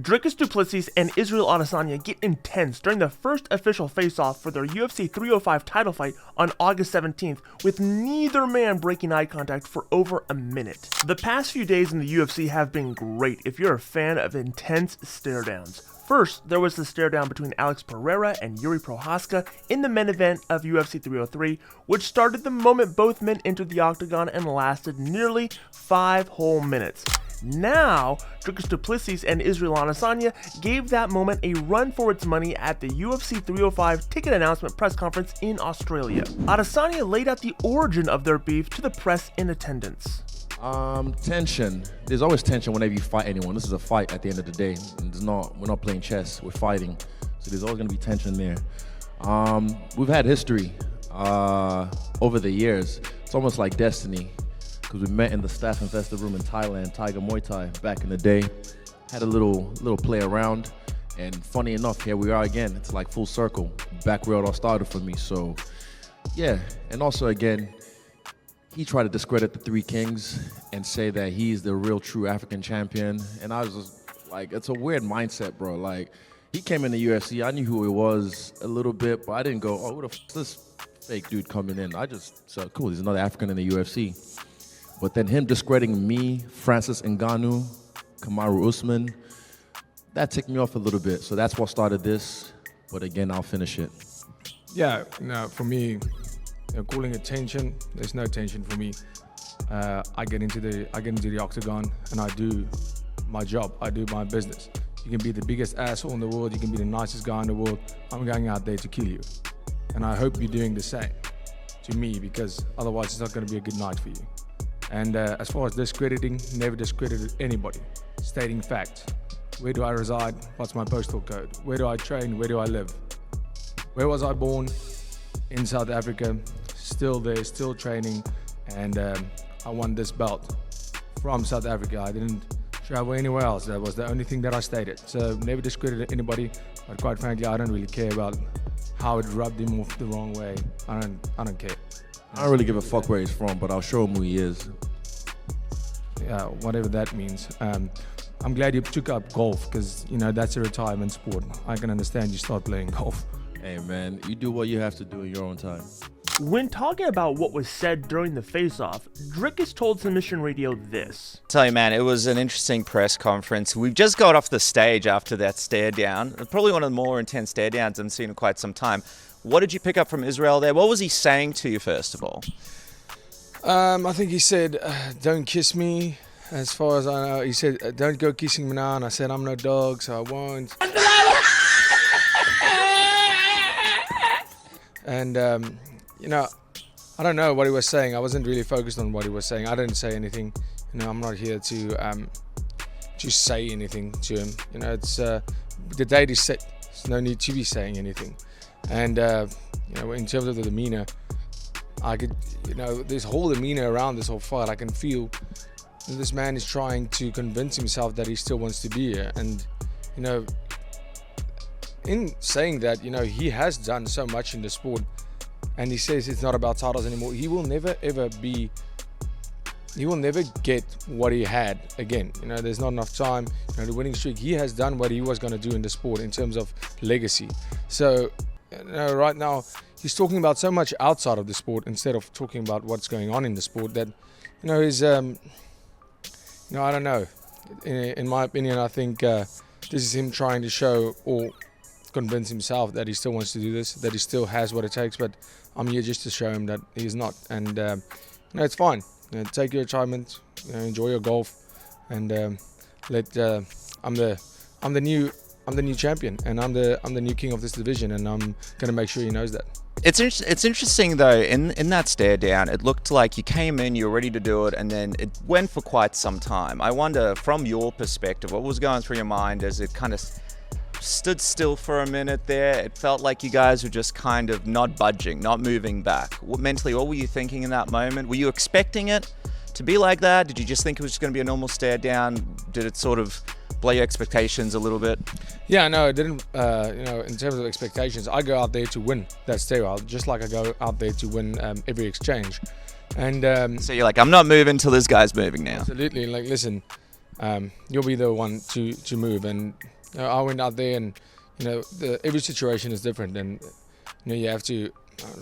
Dricus Du Plessis and Israel Adesanya get intense during the first official face-off for their UFC 305 title fight on August 17th, with neither man breaking eye contact for over a minute. The past few days in the UFC have been great if you're a fan of intense stare-downs. First, there was the stare-down between Alex Pereira and Yuri Prochazka in the main event of UFC 303, which started the moment both men entered the octagon and lasted nearly 5 whole minutes. Now, Dricus Du Plessis and Israel Adesanya gave that moment a run for its money at the UFC 305 ticket announcement press conference in Australia. Adesanya laid out the origin of their beef to the press in attendance. Tension. There's always tension whenever you fight anyone. This is a fight at the end of the day. We're not playing chess, we're fighting. So there's always gonna be tension there. We've had history over the years. It's almost like destiny, because we met in the staff investor room in Thailand, Tiger Muay Thai, back in the day. Had a little play around, and funny enough, here we are again. It's like full circle, back where it all started for me. So yeah, and also again, he tried to discredit the Three Kings and say that he's the real true African champion. And I was just like, it's a weird mindset, bro. Like, he came in the UFC, I knew who he was a little bit, but I didn't go, oh, who the f is this fake dude coming in? I just said, cool, he's another African in the UFC. But then him discrediting me, Francis Ngannou, Kamaru Usman, that ticked me off a little bit. So that's what started this. But again, I'll finish it. Yeah, no, for me, calling it tension, there's no tension for me. I get into the octagon and I do my job. I do my business. You can be the biggest asshole in the world. You can be the nicest guy in the world. I'm going out there to kill you, and I hope you're doing the same to me, because otherwise it's not going to be a good night for you. And as far as discrediting, never discredited anybody. Stating fact. Where do I reside? What's my postal code? Where do I train? Where do I live? Where was I born? In South Africa. Still there, still training, and I won this belt from South Africa. I didn't travel anywhere else. That was the only thing that I stated. So never discredited anybody, but quite frankly, I don't really care about how it rubbed him off the wrong way. I don't care. I don't really give a fuck where he's from, but I'll show him who he is. Yeah, whatever that means. I'm glad you took up golf, because that's a retirement sport. I can understand you start playing golf. Hey man, you do what you have to do in your own time. When talking about what was said during the face-off, Dricus told Submission Radio this. Tell you, man, it was an interesting press conference. We've just got off the stage after that stare down. Probably one of the more intense stare downs I've seen in quite some time. What did you pick up from Israel there? What was he saying to you, first of all? I think he said, don't kiss me. As far as I know, he said, don't go kissing me now. And I said, I'm no dog, so I won't. And, I don't know what he was saying. I wasn't really focused on what he was saying. I didn't say anything. I'm not here to say anything to him. It's the date is set. There's no need to be saying anything. And, in terms of the demeanor, I could, this whole demeanor around this whole fight, I can feel this man is trying to convince himself that he still wants to be here. And, in saying that, he has done so much in the sport, and he says it's not about titles anymore. He will never get what he had again. There's not enough time. The winning streak, he has done what he was going to do in the sport in terms of legacy. So, right now, he's talking about so much outside of the sport instead of talking about what's going on in the sport that, is, I don't know. In my opinion, I think this is him trying to show or convince himself that he still wants to do this, that he still has what it takes, but I'm here just to show him that he's not. And it's fine. Take your retirement, enjoy your golf, and I'm the new champion, and I'm the new king of this division, and I'm gonna make sure he knows that. It's interesting though, in that stare down, it looked like you came in, you were ready to do it, and then it went for quite some time. I wonder, from your perspective, what was going through your mind as it kind of stood still for a minute there? It felt like you guys were just kind of not budging, not moving back. Mentally, what were you thinking in that moment? Were you expecting it to be like that? Did you just think it was just going to be a normal stare down? Did it sort of blow your expectations a little bit? Yeah, no, it didn't. In terms of expectations, I go out there to win that stare out, just like I go out there to win every exchange. And so you're like, I'm not moving till this guy's moving now. Absolutely. Like, listen, you'll be the one to move. And I went out there, and every situation is different, and you have to,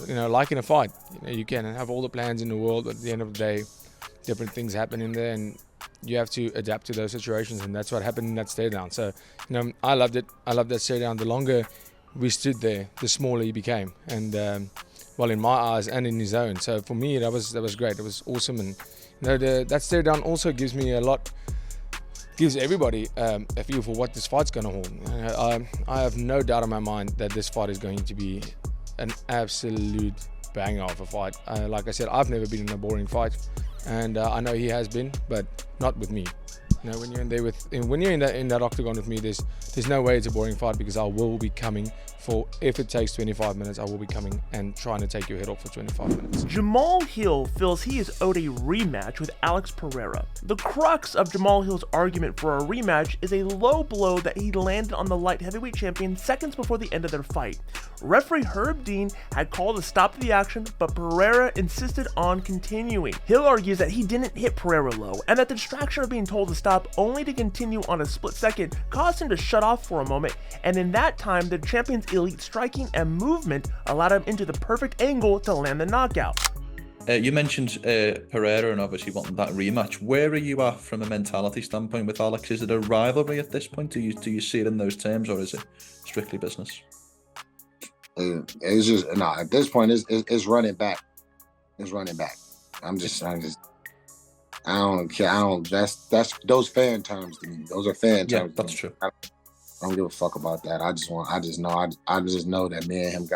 like in a fight, you can have all the plans in the world, but at the end of the day, different things happen in there, and you have to adapt to those situations, and that's what happened in that stare down. So, I loved it. I loved that stare down. The longer we stood there, the smaller he became, and well, in my eyes and in his own. So for me, that was great. It was awesome, and that stare down also gives me a lot. Gives everybody a feel for what this fight's going to hold. I have no doubt in my mind that this fight is going to be an absolute banger of a fight. Like I said, I've never been in a boring fight, and I know he has been, but not with me. When you're in there when you're in that octagon with me, there's no way it's a boring fight, because I will be coming for, if it takes 25 minutes, I will be coming and trying to take your head off for 25 minutes. Jamahal Hill feels he is owed a rematch with Alex Pereira. The crux of Jamahal Hill's argument for a rematch is a low blow that he landed on the light heavyweight champion seconds before the end of their fight. Referee Herb Dean had called a stop to the action, but Pereira insisted on continuing. Hill argues that he didn't hit Pereira low, and that the distraction of being told to stop only to continue on a split second caused him to shut off for a moment, and in that time, the champion's elite striking and movement allowed him into the perfect angle to land the knockout. You mentioned Pereira and obviously wanting that rematch. Where are you at from a mentality standpoint with Alex? Is it a rivalry at this point? Do you see it in those terms, or is it strictly business? It's just at this point it's running back. It's running back. I don't care. That's those fan terms to me. Those are fan terms. Yeah, that's true. I don't give a fuck about that. I just know that me and him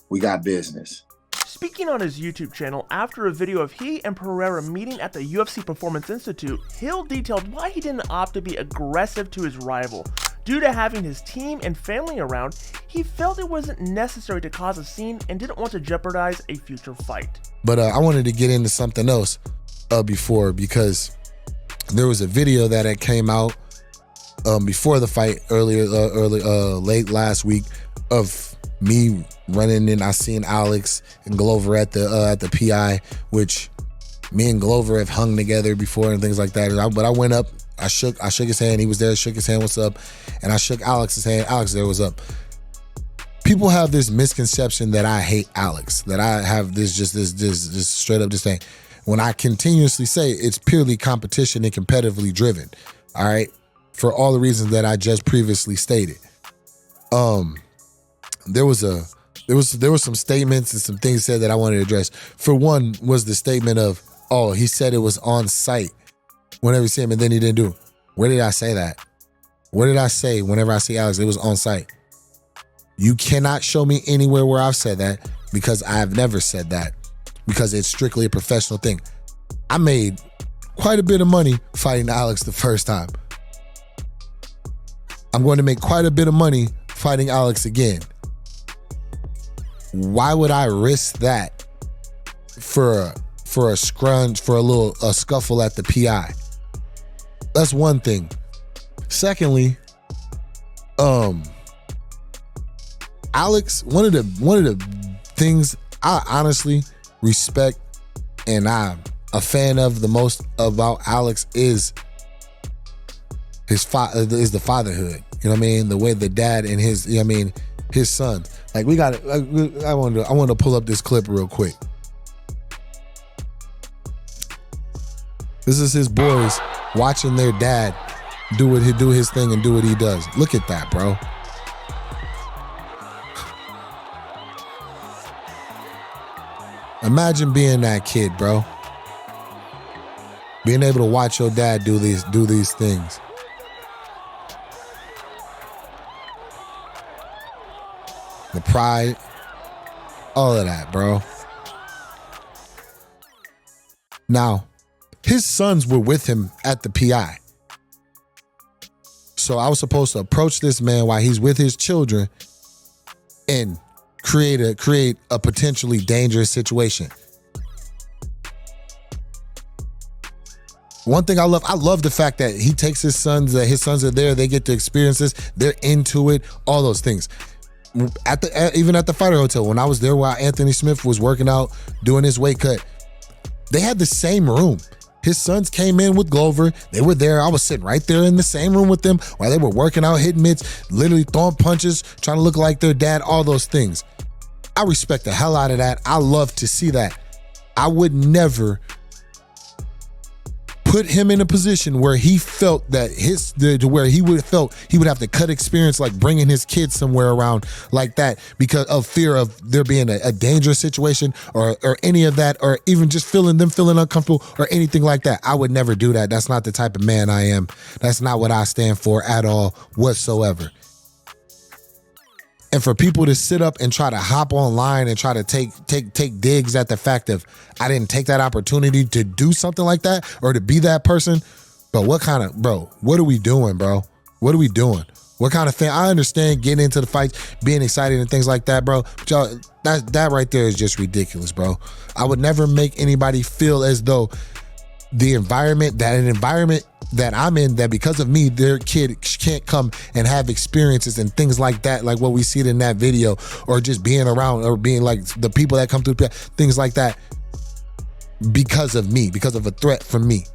we got business. Speaking on his YouTube channel after a video of he and Pereira meeting at the UFC Performance Institute, Hill detailed why he didn't opt to be aggressive to his rival. Due to having his team and family around, he felt it wasn't necessary to cause a scene and didn't want to jeopardize a future fight. But I wanted to get into something else before, because there was a video that had came out before the fight late last week of me running in. I seen Alex and Glover at the PI, which me and Glover have hung together before and things like that. But I went up, I shook his hand. He was there, shook his hand, what's up? And I shook Alex's hand. Alex there, what's up? People have this misconception that I hate Alex, that I have this straight up this thing. When I continuously say it's purely competition and competitively driven, all right? For all the reasons that I just previously stated. There was some statements and some things said that I wanted to address. For one was the statement of, oh, he said it was on site whenever you see him, and then he didn't do it. Where did I say that? What did I say whenever I see Alex? It was on site. You cannot show me anywhere where I've said that, because I have never said that, because it's strictly a professional thing. I made quite a bit of money fighting Alex the first time. I'm going to make quite a bit of money fighting Alex again. Why would I risk that for a scrunch, for a scuffle at the PI? That's one thing. Secondly, Alex, one of the things I honestly respect and I'm a fan of the most about Alex is the fatherhood. You know what I mean? The way the dad and his son. Like I wanted to pull up this clip real quick. This is his boys watching their dad do his thing and do what he does. Look at that, bro. Imagine being that kid, bro. Being able to watch your dad do these things. The pride, all of that, bro. Now, his sons were with him at the PI. So I was supposed to approach this man while he's with his children and create a potentially dangerous situation. One thing I love the fact that he takes his sons, that his sons are there, they get to experience this, they're into it, all those things. Even at the Fighter Hotel, when I was there while Anthony Smith was working out, doing his weight cut, they had the same room. His sons came in with Glover. They were there. I was sitting right there in the same room with them while they were working out, hitting mitts, literally throwing punches, trying to look like their dad, all those things. I respect the hell out of that. I love to see that. I would never put him in a position where he felt that where he would have to cut experience, like bringing his kids somewhere around like that because of fear of there being a dangerous situation or any of that, or even just feeling uncomfortable or anything like that. I would never do that. That's not the type of man I am. That's not what I stand for at all whatsoever. And for people to sit up and try to hop online and try to take digs at the fact of I didn't take that opportunity to do something like that or to be that person, but what are we doing, bro? What are we doing? What kind of thing? I understand getting into the fights, being excited and things like that, bro. But y'all, that right there is just ridiculous, bro. I would never make anybody feel as though an environment that I'm in, that because of me, their kid can't come and have experiences and things like that, like what we see in that video, or just being around or being like the people that come through, things like that, because of me, because of a threat from me.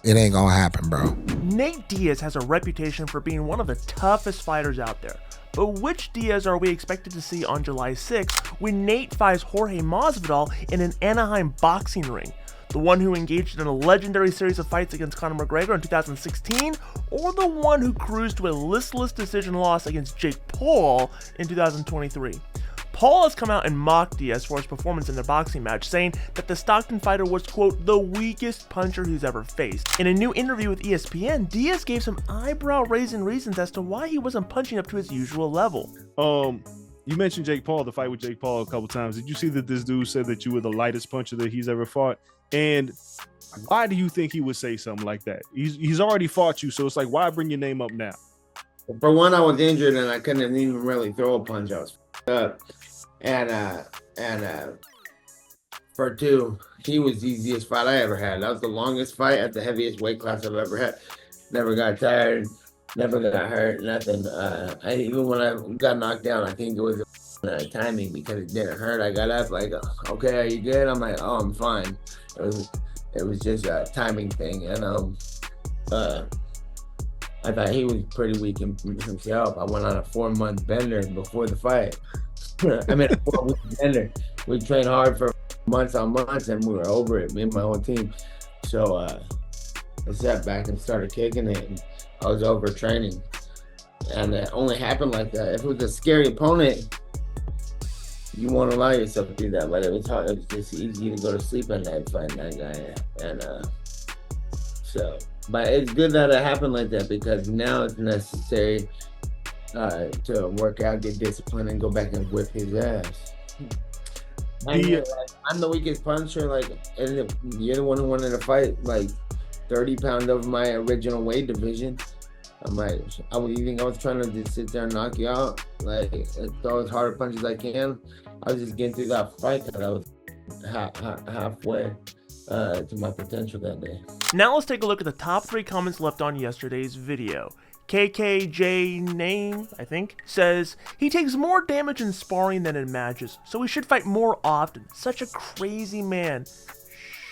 It ain't gonna happen, bro. Nate Diaz has a reputation for being one of the toughest fighters out there. But which Diaz are we expected to see on July 6th when Nate fights Jorge Masvidal in an Anaheim boxing ring? The one who engaged in a legendary series of fights against Conor McGregor in 2016, or the one who cruised to a listless decision loss against Jake Paul in 2023? Paul has come out and mocked Diaz for his performance in their boxing match, saying that the Stockton fighter was, quote, the weakest puncher he's ever faced. In a new interview with ESPN, Diaz gave some eyebrow-raising reasons as to why he wasn't punching up to his usual level. You mentioned Jake Paul, the fight with Jake Paul a couple times. Did you see that this dude said that you were the lightest puncher that he's ever fought? And why do you think he would say something like that? He's already fought you, so it's like, why bring your name up now? For one, I was injured and I couldn't even really throw a punch. I was up. And for two, he was the easiest fight I ever had. That was the longest fight at the heaviest weight class I've ever had. Never got tired, never got hurt, nothing. Even when I got knocked down, I think it was timing because it didn't hurt. I got up like, okay, are you good? I'm like, oh, I'm fine. It was just a timing thing. And I thought he was pretty weak himself. I went on a 4-month bender before the fight. I mean, a 4-week bender. We trained hard for months on months, and we were over it, me and my whole team. So I sat back and started kicking it, and I was overtraining. And it only happened like that. If it was a scary opponent, you won't allow yourself to do that. But it was hard. It was just easy to go to sleep at night fighting that guy. And but it's good that it happened like that, because now it's necessary to work out, get disciplined, and go back and whip his ass. I'm the weakest puncher, and you're the one who wanted to fight 30 pounds over my original weight division. I'm like, you think I was trying to just sit there and knock you out? Throw as hard a punch as I can. I was just getting through that fight because I was halfway to my potential that day. Now let's take a look at the top 3 comments left on yesterday's video. KKJ Name, I think, says, he takes more damage in sparring than in matches, so he should fight more often. Such a crazy man.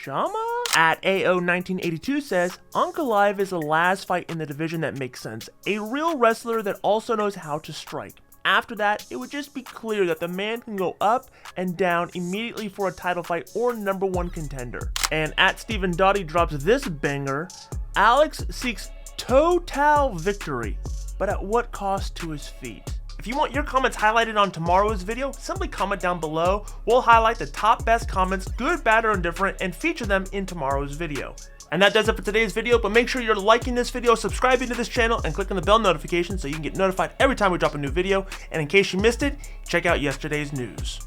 Shama? At AO1982 says, Ankalaev is the last fight in the division that makes sense. A real wrestler that also knows how to strike. After that, it would just be clear that the man can go up and down immediately for a title fight or #1 contender. And at Stephen Doughty drops this banger, Alex seeks total victory, but at what cost to his feet? If you want your comments highlighted on tomorrow's video, simply comment down below. We'll highlight the top best comments, good, bad, or indifferent, and feature them in tomorrow's video. And that does it for today's video, but make sure you're liking this video, subscribing to this channel, and clicking the bell notification so you can get notified every time we drop a new video. And in case you missed it, check out yesterday's news.